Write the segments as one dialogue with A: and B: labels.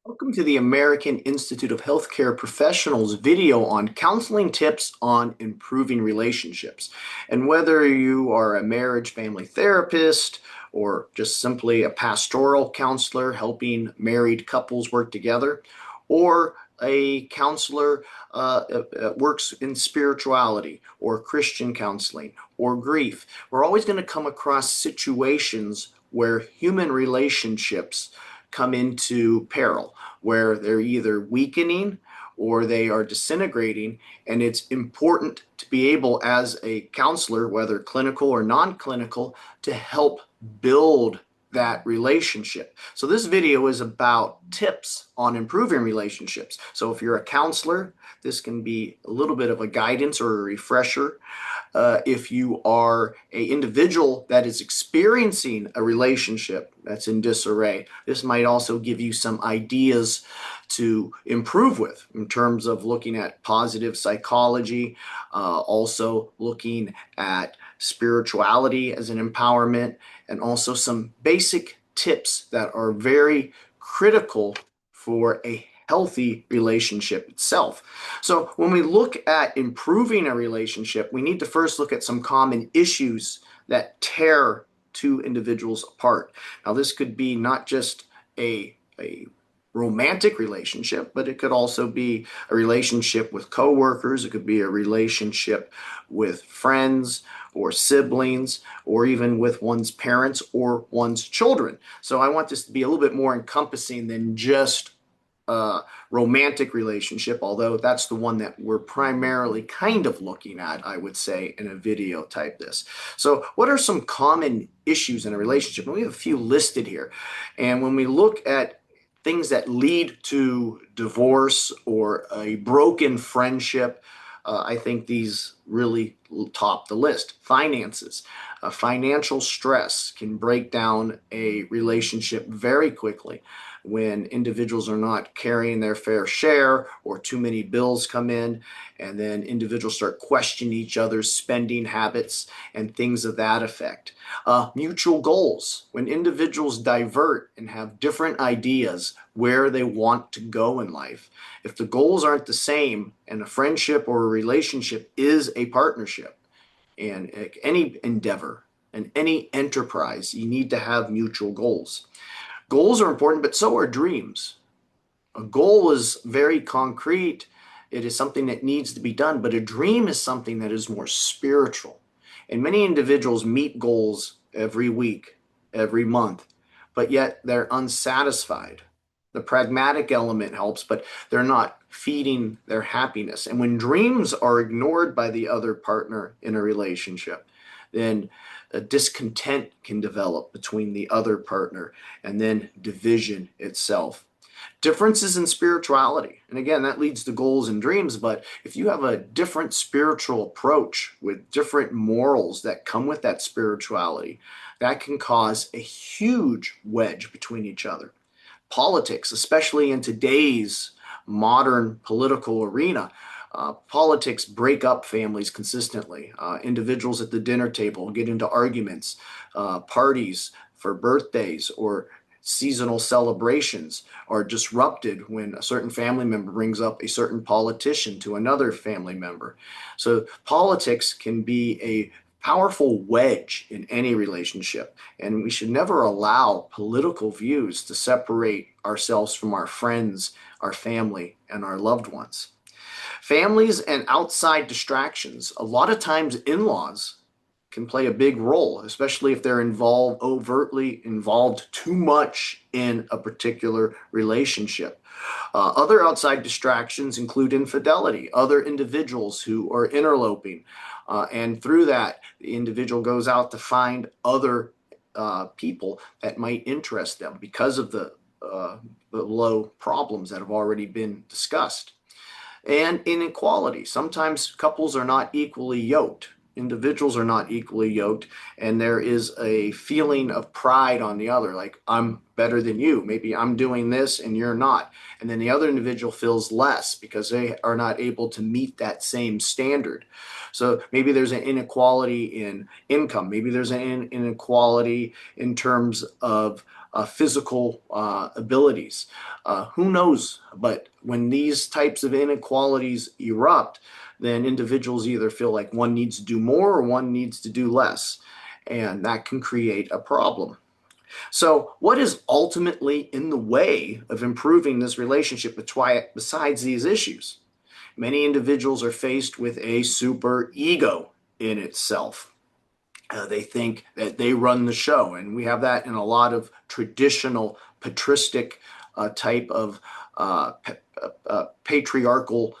A: Welcome to the American Institute of Healthcare Professionals video on counseling tips on improving relationships. And whether you are a marriage family therapist or just simply a pastoral counselor helping married couples work together, or a counselor works in spirituality or Christian counseling or grief, we're always going to come across situations where human relationships come into peril, where they're either weakening or they are disintegrating. And it's important to be able, as a counselor, whether clinical or non-clinical, to help build that relationship. So this video is about tips on improving relationships. So if you're a counselor, this can be a little bit of a guidance or a refresher. If you are an individual that is experiencing a relationship that's in disarray, this might also give you some ideas to improve with in terms of looking at positive psychology, also looking at spirituality as an empowerment, and also some basic tips that are very critical for a healthy relationship itself. So when we look at improving a relationship, we need to first look at some common issues that tear two individuals apart. Now, this could be not just a romantic relationship, but it could also be a relationship with coworkers. It could be a relationship with friends or siblings, or even with one's parents or one's children. So I want this to be a little bit more encompassing than just romantic relationship, although that's the one that we're primarily kind of looking at, I would say, in a video type this. So what are some common issues in a relationship? And we have a few listed here. And when we look at things that lead to divorce or a broken friendship, I think these really top the list. Finances. Financial stress can break down a relationship very quickly when individuals are not carrying their fair share or too many bills come in, and then individuals start questioning each other's spending habits and things of that effect. Mutual goals. When individuals divert and have different ideas where they want to go in life, if the goals aren't the same, and a friendship or a relationship is a partnership, and any endeavor and any enterprise, you need to have mutual goals. Goals are important, but so are dreams. A goal is very concrete. It is something that needs to be done, but a dream is something that is more spiritual. And many individuals meet goals every week, every month, but yet they're unsatisfied. The pragmatic element helps, but they're not feeding their happiness. And when dreams are ignored by the other partner in a relationship, then a discontent can develop between the other partner, and then division itself. Differences in spirituality. And again, that leads to goals and dreams, but if you have a different spiritual approach with different morals that come with that spirituality, that can cause a huge wedge between each other. Politics, especially in today's modern political arena, politics break up families consistently. Individuals at the dinner table get into arguments. Parties for birthdays or seasonal celebrations are disrupted when a certain family member brings up a certain politician to another family member. So politics can be a powerful wedge in any relationship, and we should never allow political views to separate ourselves from our friends, our family, and our loved ones. Families and outside distractions. A lot of times in-laws can play a big role, especially if they're overtly involved too much in a particular relationship. Other outside distractions include infidelity, other individuals who are interloping, and through that, the individual goes out to find other people that might interest them because of the low problems that have already been discussed. And inequality. Sometimes couples are not equally yoked. Individuals are not equally yoked, and there is a feeling of pride on the other, like I'm better than you. Maybe I'm doing this and you're not. And then the other individual feels less because they are not able to meet that same standard. So maybe there's an inequality in income. Maybe there's an inequality in terms of physical abilities. Who knows? But when these types of inequalities erupt, then individuals either feel like one needs to do more or one needs to do less. And that can create a problem. So, what is ultimately in the way of improving this relationship besides these issues? Many individuals are faced with a super ego in itself. They think that they run the show, and we have that in a lot of traditional patristic type of patriarchal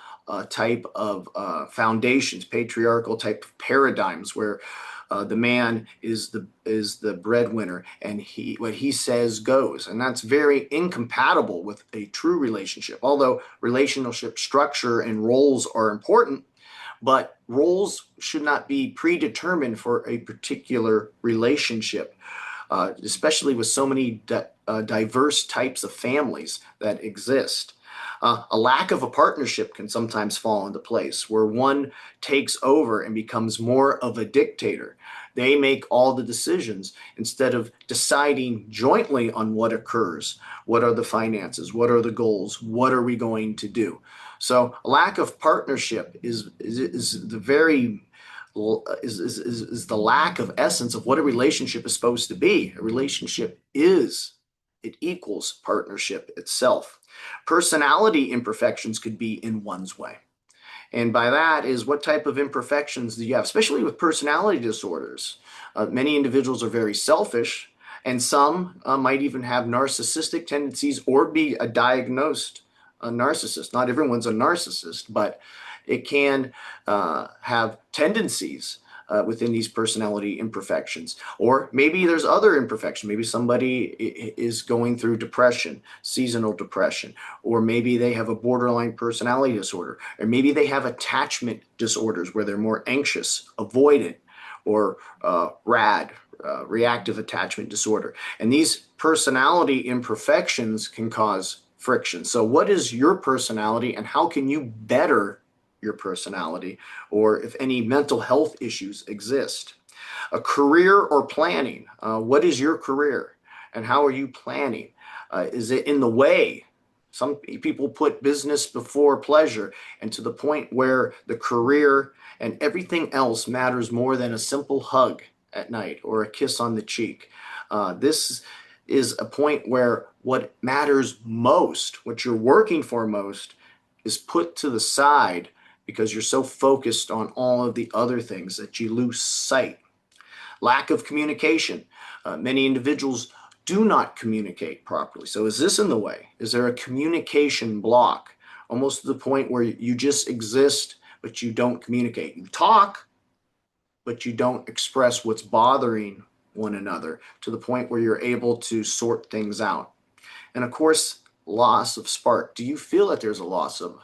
A: type of foundations, patriarchal type of paradigms, where the man is the breadwinner, and what he says goes, and that's very incompatible with a true relationship. Although relationship structure and roles are important, but roles should not be predetermined for a particular relationship, especially with so many diverse types of families that exist. A lack of a partnership can sometimes fall into place where one takes over and becomes more of a dictator. They make all the decisions instead of deciding jointly on what occurs. What are the finances? What are the goals? What are we going to do? So a lack of partnership is the very is the lack of essence of what a relationship is supposed to be. A relationship it equals partnership itself. Personality imperfections could be in one's way. And by that is, what type of imperfections do you have, especially with personality disorders? Many individuals are very selfish, and some might even have narcissistic tendencies or be a diagnosed narcissist. Not everyone's a narcissist, but it can have tendencies within these personality imperfections. Or maybe there's other imperfection. Maybe somebody is going through depression, seasonal depression, or maybe they have a borderline personality disorder, or maybe they have attachment disorders where they're more anxious, avoidant, or reactive attachment disorder. And these personality imperfections can cause friction. So what is your personality, and how can you better your personality, or if any mental health issues exist? A career or planning. What is your career, and how are you planning? Is it in the way? Some people put business before pleasure, and to the point where the career and everything else matters more than a simple hug at night or a kiss on the cheek. This is a point where what matters most, what you're working for most, is put to the side because you're so focused on all of the other things that you lose sight. Lack of communication. Many individuals do not communicate properly. So is this in the way? Is there a communication block? Almost to the point where you just exist, but you don't communicate. You talk, but you don't express what's bothering one another to the point where you're able to sort things out. And of course, loss of spark. Do you feel that there's a loss of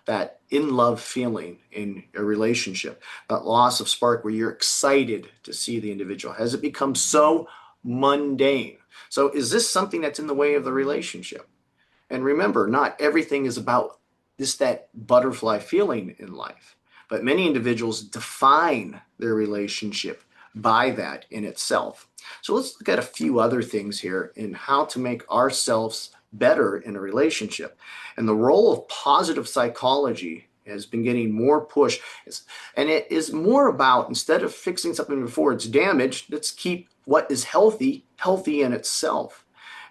A: that in-love feeling in a relationship? That loss of spark where you're excited to see the individual? Has it become so mundane? So is this something that's in the way of the relationship? And remember, not everything is about that butterfly feeling in life, but many individuals define their relationship by that in itself. So let's look at a few other things here in how to make ourselves better in a relationship. And the role of positive psychology has been getting more push. And it is more about, instead of fixing something before it's damaged, let's keep what is healthy in itself.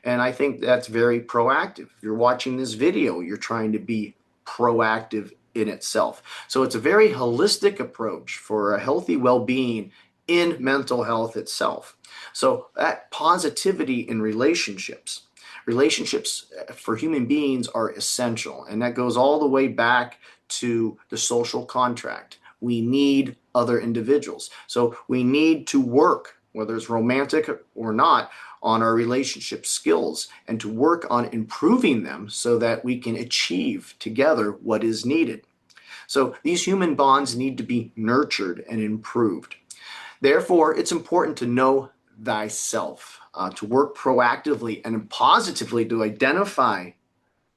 A: And I think that's very proactive. If you're watching this video, you're trying to be proactive in itself. So it's a very holistic approach for a healthy well-being in mental health itself. So that positivity in relationships for human beings are essential, and that goes all the way back to the social contract. We need other individuals. So we need to work, whether it's romantic or not, on our relationship skills and to work on improving them so that we can achieve together what is needed. So these human bonds need to be nurtured and improved. Therefore, it's important to know thyself, to work proactively and positively to identify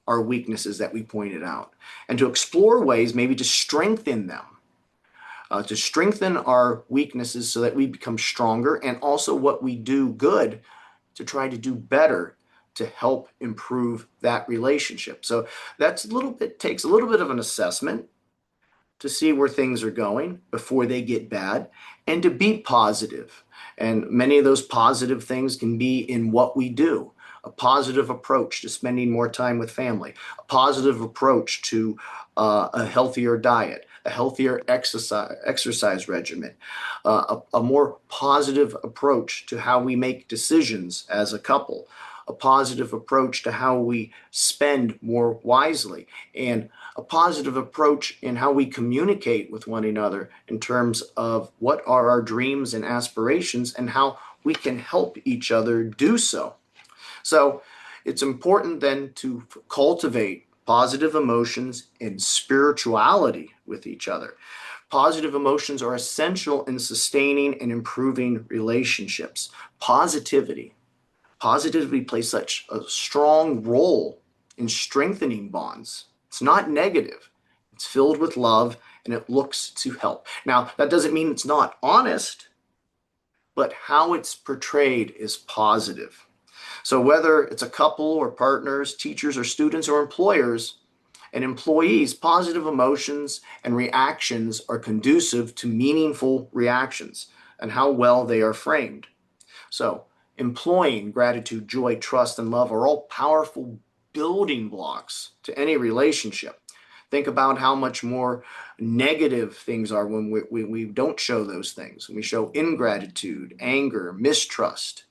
A: our weaknesses that we pointed out, and to explore ways maybe to strengthen them, to strengthen our weaknesses so that we become stronger, and also what we do good to try to do better to help improve that relationship. So that's takes a little bit of an assessment to see where things are going before they get bad and to be positive. And many of those positive things can be in what we do. A positive approach to spending more time with family, a positive approach to a healthier diet, a healthier exercise regimen, a more positive approach to how we make decisions as a couple, a positive approach to how we spend more wisely, and a positive approach in how we communicate with one another in terms of what are our dreams and aspirations and how we can help each other do so. So it's important then to cultivate positive emotions and spirituality with each other. Positive emotions are essential in sustaining and improving relationships. Positivity plays such a strong role in strengthening bonds. It's not negative. It's filled with love and it looks to help. Now, that doesn't mean it's not honest, but how it's portrayed is positive. So whether it's a couple or partners, teachers or students or employers and employees, positive emotions and reactions are conducive to meaningful reactions and how well they are framed. So employing gratitude, joy, trust, and love are all powerful building blocks to any relationship. Think about how much more negative things are when we don't show those things. When we show ingratitude, anger, mistrust,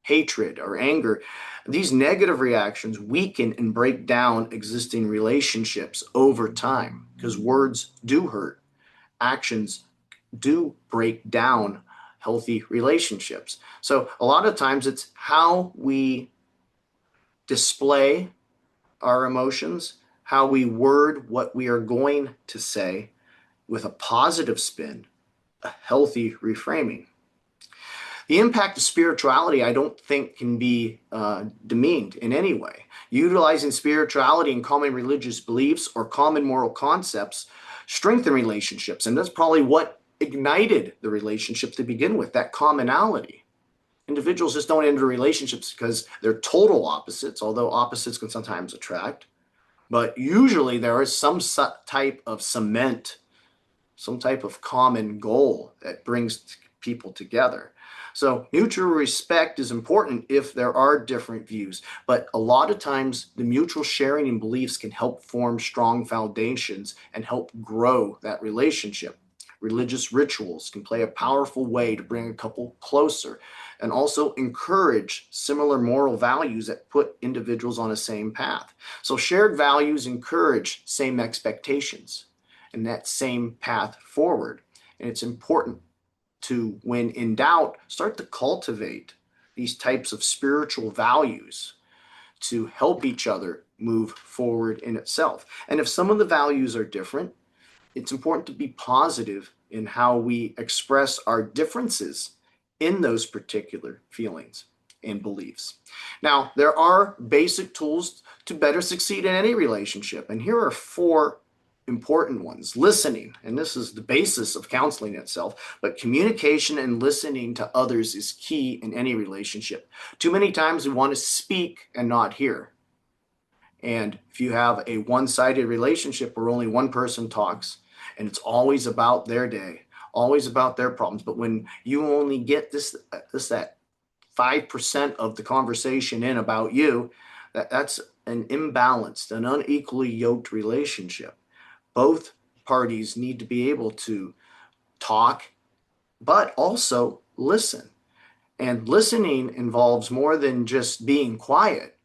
A: hatred, or anger. These negative reactions weaken and break down existing relationships over time because words do hurt. Actions do break down healthy relationships. So a lot of times it's how we display our emotions, how we word what we are going to say with a positive spin, a healthy reframing. The impact of spirituality, I don't think, can be demeaned in any way. Utilizing spirituality and common religious beliefs or common moral concepts strengthen relationships, and that's probably what ignited the relationship to begin with, that commonality. Individuals just don't enter relationships because they're total opposites, although opposites can sometimes attract. But usually there is some type of cement, some type of common goal that brings people together. So mutual respect is important if there are different views, but a lot of times the mutual sharing in beliefs can help form strong foundations and help grow that relationship. Religious rituals can play a powerful way to bring a couple closer and also encourage similar moral values that put individuals on the same path. So shared values encourage same expectations and that same path forward. And it's important to, when in doubt, start to cultivate these types of spiritual values to help each other move forward in itself. And if some of the values are different, it's important to be positive in how we express our differences in those particular feelings and beliefs. Now, there are basic tools to better succeed in any relationship, and here are 4 important ones. Listening, and this is the basis of counseling itself, but communication and listening to others is key in any relationship. Too many times we want to speak and not hear. And if you have a one-sided relationship where only one person talks and it's always about their day, always about their problems, but when you only get that 5% of the conversation in about you, that's an imbalanced, an unequally yoked relationship. Both parties need to be able to talk, but also listen. And listening involves more than just being quiet.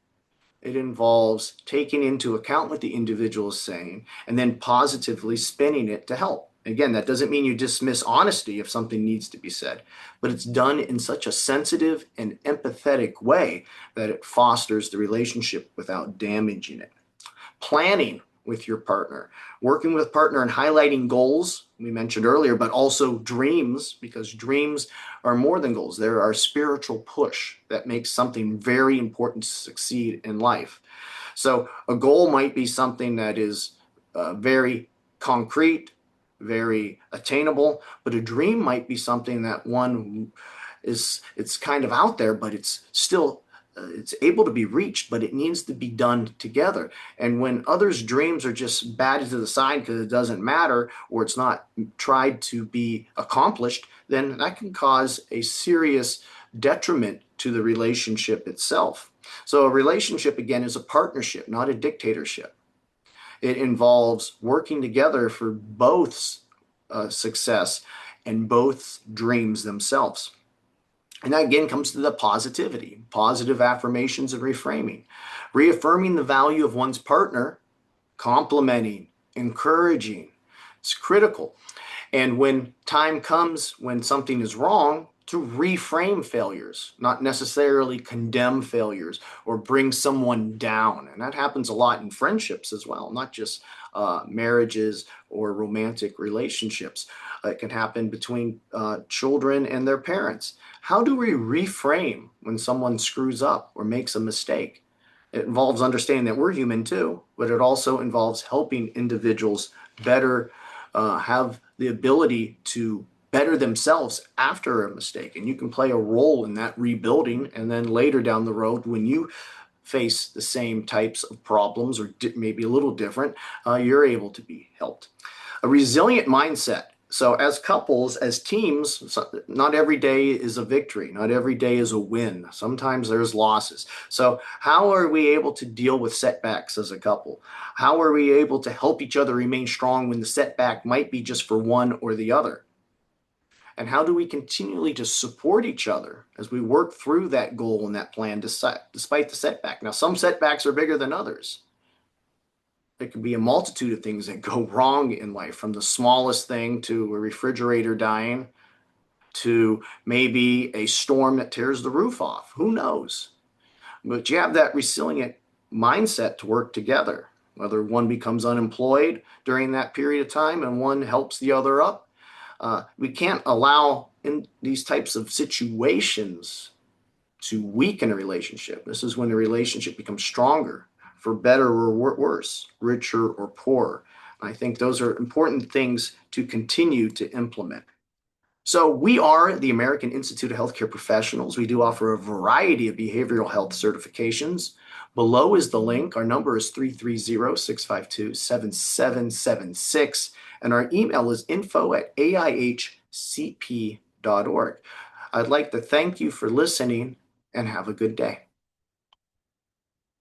A: It involves taking into account what the individual is saying and then positively spinning it to help. Again, that doesn't mean you dismiss honesty if something needs to be said, but it's done in such a sensitive and empathetic way that it fosters the relationship without damaging it. Planning with your partner, working with partner and highlighting goals we mentioned earlier, but also dreams, because dreams are more than goals. They're our spiritual push that makes something very important to succeed in life. So a goal might be something that is very concrete, very attainable, but a dream might be something that one it's kind of out there, but it's still it's able to be reached, but it needs to be done together. And when others' dreams are just batted to the side because it doesn't matter or it's not tried to be accomplished, then that can cause a serious detriment to the relationship itself. So a relationship, again, is a partnership, not a dictatorship. It involves working together for both's success and both dreams themselves. And that again comes to the positivity, positive affirmations and reframing, reaffirming the value of one's partner, complimenting, encouraging. It's critical. And when time comes when something is wrong, to reframe failures, not necessarily condemn failures or bring someone down. And that happens a lot in friendships as well, not just marriages or romantic relationships. It can happen between children and their parents. How do we reframe when someone screws up or makes a mistake? It involves understanding that we're human too, but it also involves helping individuals better have the ability to better themselves after a mistake. And you can play a role in that rebuilding. And then later down the road, when you face the same types of problems or maybe a little different, you're able to be helped. A resilient mindset. So as couples, as teams, not every day is a victory. Not every day is a win. Sometimes there's losses. So how are we able to deal with setbacks as a couple? How are we able to help each other remain strong when the setback might be just for one or the other? And how do we continually to support each other as we work through that goal and that plan despite the setback? Now, some setbacks are bigger than others. There can be a multitude of things that go wrong in life, from the smallest thing to a refrigerator dying to maybe a storm that tears the roof off. Who knows? But you have that resilient mindset to work together, whether one becomes unemployed during that period of time and one helps the other up. We can't allow in these types of situations to weaken a relationship. This is when the relationship becomes stronger, for better or worse, richer or poorer. I think those are important things to continue to implement. So we are the American Institute of Healthcare Professionals. We do offer a variety of behavioral health certifications. Below is the link. Our number is 330-652-7776. And our email is info@aihcp.org. I'd like to thank you for listening and have a good day.